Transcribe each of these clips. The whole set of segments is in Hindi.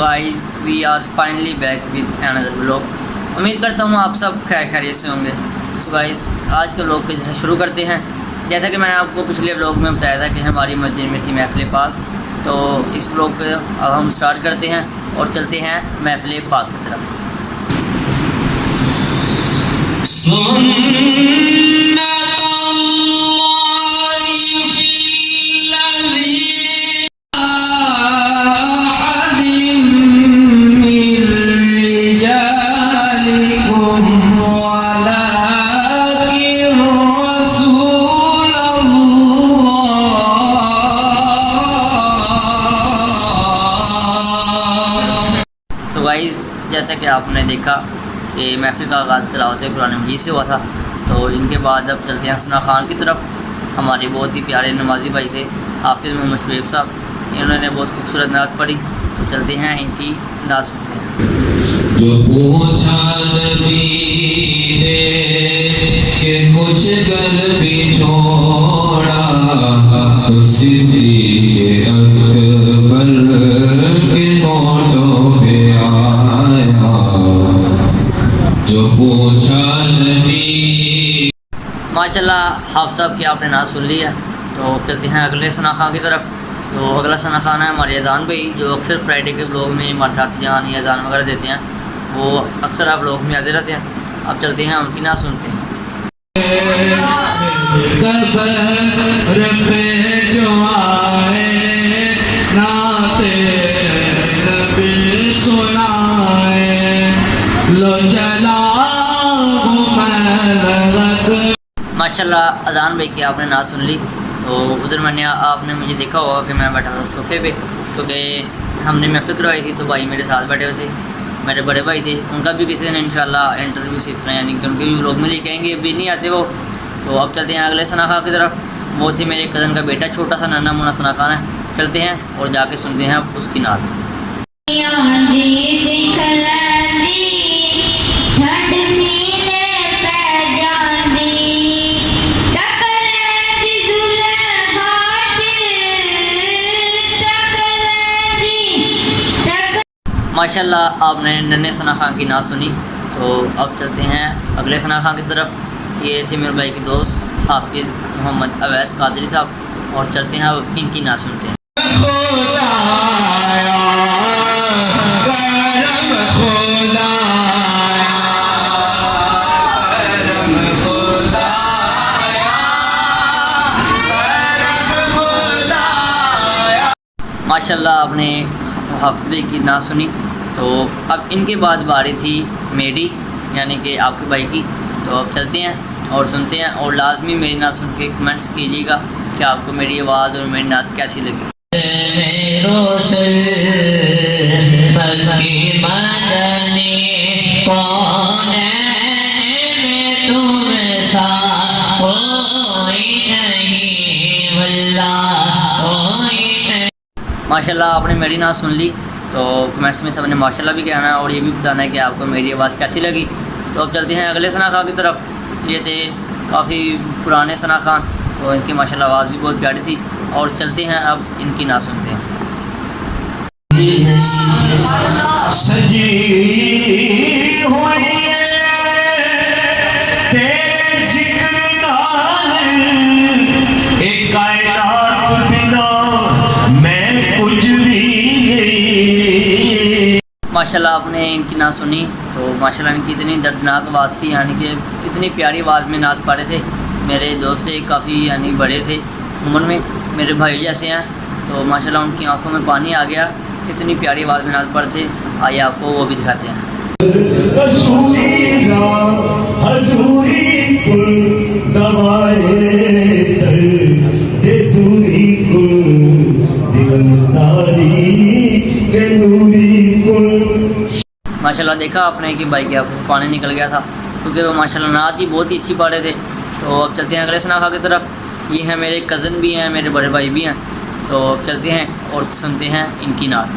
Guys we are finally back with another vlog. उम्मीद करता हूँ आप सब खैरियत से होंगे। सो गाइस आज के व्लॉग पे जैसे शुरू करते हैं। जैसा कि मैंने आपको पिछले व्लॉग में बताया था कि हमारी मस्जिद में थी महफिल पाक, तो इस व्लॉग को अब हम स्टार्ट करते हैं और चलते हैं महफिल पाक की तरफ। सो गाइस जैसा कि आपने देखा कि महफिल का आगाज़ तिलावत कुरान मजीद से हुआ था, तो इनके बाद अब चलते हैं सना खान की तरफ। हमारे बहुत ही प्यारे नमाजी भाई थे हाफिज़ मोहम्मद शुएब साहब, इन्होंने बहुत खूबसूरत नात पढ़ी, तो चलते हैं इनकी नात सुनते हैं। जो पूछा नबी ने कि कुछ कर भी छोड़ा, उसी के अकबर के होठों पे आया। जो पूछा नबी। माशाल्लाह हाफ़ साहब की आपने नात सुन ली है, तो चलते हैं अगले सना खां की तरफ। तो अगला सना खान है हमारे अजान भाई, जो अक्सर फ्राइडे के ब्लॉग में हमारे साथ जहाँ अजान वगैरह देते हैं, वो अक्सर आप ब्लॉग में आते रहते हैं। अब चलते हैं उनकी नात सुनते हैं। माशाल्लाह अजान भाई की आपने नात सुन ली। तो उधर मैंने आपने मुझे देखा होगा कि मैं बैठा था सोफ़े पे, क्योंकि हमने महफिल करवाई थी, तो भाई मेरे साथ बैठे हुए थे, मेरे बड़े भाई थे। उनका भी किसी दिन इंशाल्लाह इंटरव्यू से इतना, यानी कि उनके भी व्लॉग में लेके आएंगे, अभी नहीं आते वो। तो अब चलते हैं अगले सना खां की तरफ। वो थी मेरे कज़न का बेटा, छोटा सा नन्ना मुन्ना सना खान है। चलते हैं और जाके सुनते हैं उसकी नात। माशाल्लाह आपने नन्हे सना खान की नात सुनी। तो अब चलते हैं अगले सना खान की तरफ। ये थे मेरे भाई के दोस्त हाफिज़ मोहम्मद अवैस कादरी साहब, और चलते हैं अब इनकी नात सुनते हैं। माशाल्लाह आपने हाफिज़ भाई की नात सुनी। तो अब इनके बाद बारी थी मेरी, यानी कि आपके भाई की। तो अब चलते हैं और सुनते हैं, और लाजमी मेरी नात सुन के कमेंट्स कीजिएगा कि आपको मेरी आवाज़ और मेरी नात कैसी लगी। माशाल्लाह आपने मेरी नात सुन ली। तो कमेंट्स में सबने माशाल्लाह भी कहना है और ये भी बताना है कि आपको मेरी आवाज़ कैसी लगी। तो अब चलते हैं अगले सना खां की तरफ। ये थे काफ़ी पुराने सना खान, तो इनकी माशाल्लाह आवाज़ भी बहुत प्यारी थी, और चलते हैं अब इनकी नात सुनते हैं। सजी हुई तेरे जिक्र नाल, एक कायनात बिना मैं कुछ भी नहीं। माशाल्लाह आपने इनकी नात सुनी। तो माशाल्लाह इनकी इतनी दर्दनाक आवाज़ थी, यानी कि इतनी प्यारी आवाज़ में नात पा रहे थे। मेरे दोस्त से काफ़ी यानी बड़े थे उम्र में, मेरे भाई जैसे हैं। तो माशाल्लाह उनकी आंखों में पानी आ गया, इतनी प्यारी आवाज़ में नात पढ़ थे। आइए आपको वो भी दिखाते हैं। माशाल्लाह देखा आपने कि भाई के आंखों से पानी निकल गया था, क्योंकि वो माशाल्लाह नात ही बहुत ही अच्छी पढ़ रहे थे। तो अब चलते हैं अगले सना खां की तरफ। ये हैं मेरे कज़न भी हैं, मेरे बड़े भाई भी हैं। तो अब चलते हैं और सुनते हैं इनकी नात।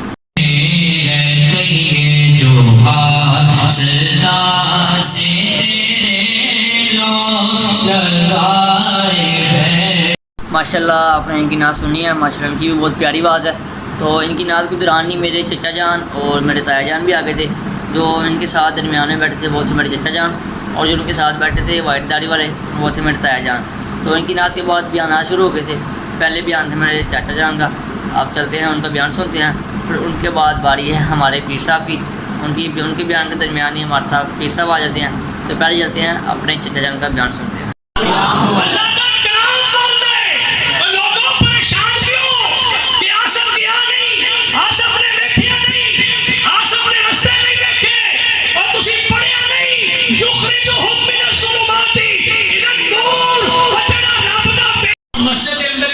माशाल्लाह आपने इनकी नात सुनी है। माशाल्लाह इनकी भी बहुत प्यारी आवाज़ है। तो इनकी नात के दौरान ही मेरे चचा जान और मेरे ताया जान भी आ गए थे। जो इनके साथ दरमियान में बैठे थे वो थे मेरे चचा जान, और जो उनके साथ बैठे थे वाइट दाढ़ी वाले वो थे मेरे ताया जान। तो इनकी नात के बाद बयान शुरू हो गए थे। पहले बयान थे मेरे चाचा जान का, अब चलते हैं उनका बयान सुनते हैं। फिर उनके बाद बारी है हमारे पीर साहब की, उनके बयान के दरमियान ही हमारे साहब पीर साहब आ जाते हैं। तो पहले चलते हैं अपने चचा जान का बयान सुनते हैं।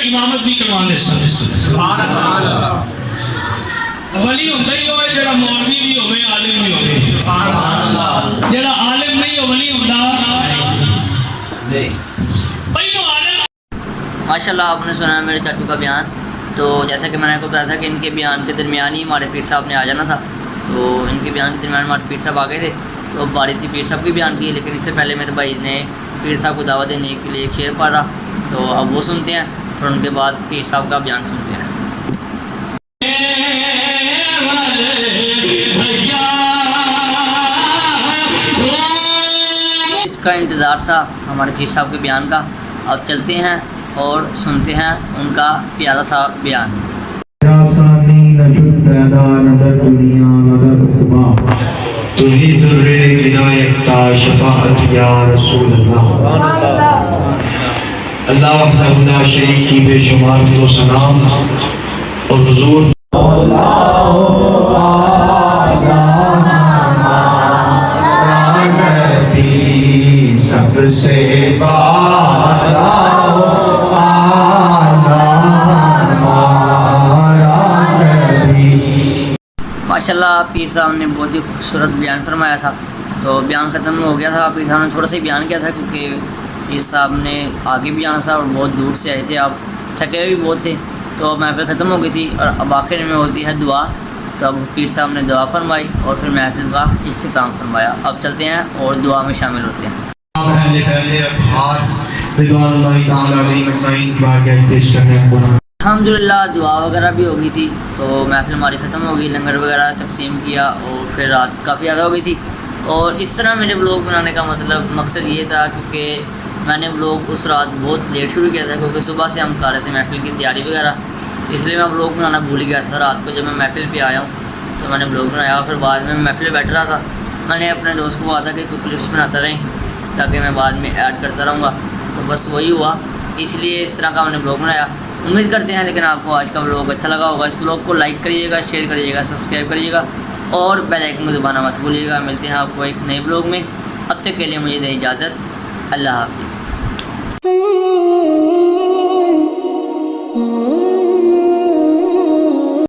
इमामत भी करवाने वली होता ही होवे जरा मौलवी भी होवे आलिम भी होवे जरा आलिम नहीं हो वली होता नहीं भाई वो आलिम। माशाल्लाह आपने सुना मेरे चाचू का बयान। तो जैसा कि मैंने आपको बताया था कि इनके बयान के दरमियान ही हमारे पीर साहब ने आ जाना था। तो इनके बयान के दरमियान हमारे पीर साहब आ गए थे। तो बारी थी पीर साहब के बयान की, लेकिन इससे पहले मेरे भाई ने पीर साहब को दावत देने के लिए एक शेर पढ़ा। तो अब वो सुनते हैं, फिर उनके बाद पीर साहब का बयान सुनते हैं। इसका इंतज़ार था हमारे पीर साहब के बयान का। अब चलते हैं और सुनते हैं उनका प्यारा सा बयान। अल्लाह वहदहु ला शरीक की बेशुमार तो सलाम और हुजूर सबसे माशाल्लाह पीर साहब ने बहुत ही खूबसूरत बयान फरमाया था। तो बयान ख़त्म हो गया था, पीर साहब ने थोड़ा सा ही बयान किया था क्योंकि पीर साहब ने आगे भी आना था और बहुत दूर से आए थे, आप थके हुए भी बहुत थे। तो महफिल ख़त्म हो गई थी और अब आखिर में होती है दुआ। तो अब पीर साहब ने दुआ फरमाई और फिर महफिल का इख्तिताम फरमाया। अब चलते हैं और दुआ में शामिल होते हैं। अल्हम्दुलिल्लाह दुआ वगैरह भी हो गई थी। तो महफिल हमारी ख़त्म हो गई, लंगर वगैरह तकसीम किया और फिर रात काफ़ी ज़्यादा हो गई थी। और इस तरह मेरे ब्लॉग बनाने का मकसद ये था क्योंकि मैंने ब्लॉग उस रात बहुत लेट शुरू किया था क्योंकि सुबह से हम कर रहे थे महफिल की तैयारी वगैरह, इसलिए मैं ब्लॉग बनाना भूल गया था। रात को जब मैं महफिल पे आया हूँ तो मैंने ब्लॉग बनाया और फिर बाद में महफिल बैठ रहा था। मैंने अपने दोस्त को कहा था कि तू क्लिप्स बनाता रहें ताकि मैं बाद में ऐड करता रहूँगा। तो बस वही हुआ, इसलिए इस तरह का हमने ब्लॉग बनाया। उम्मीद करते हैं लेकिन आपको आज का ब्लॉग अच्छा लगा होगा। इस ब्लॉग को लाइक करिएगा, शेयर करिएगा, सब्सक्राइब करिएगा और बेल आइकन को दबाना मत भूलिएगा। मिलते हैं आपको एक नए ब्लॉग में, अब तक के लिए मुझे दें इजाज़त। अल्लाह हाफिज़।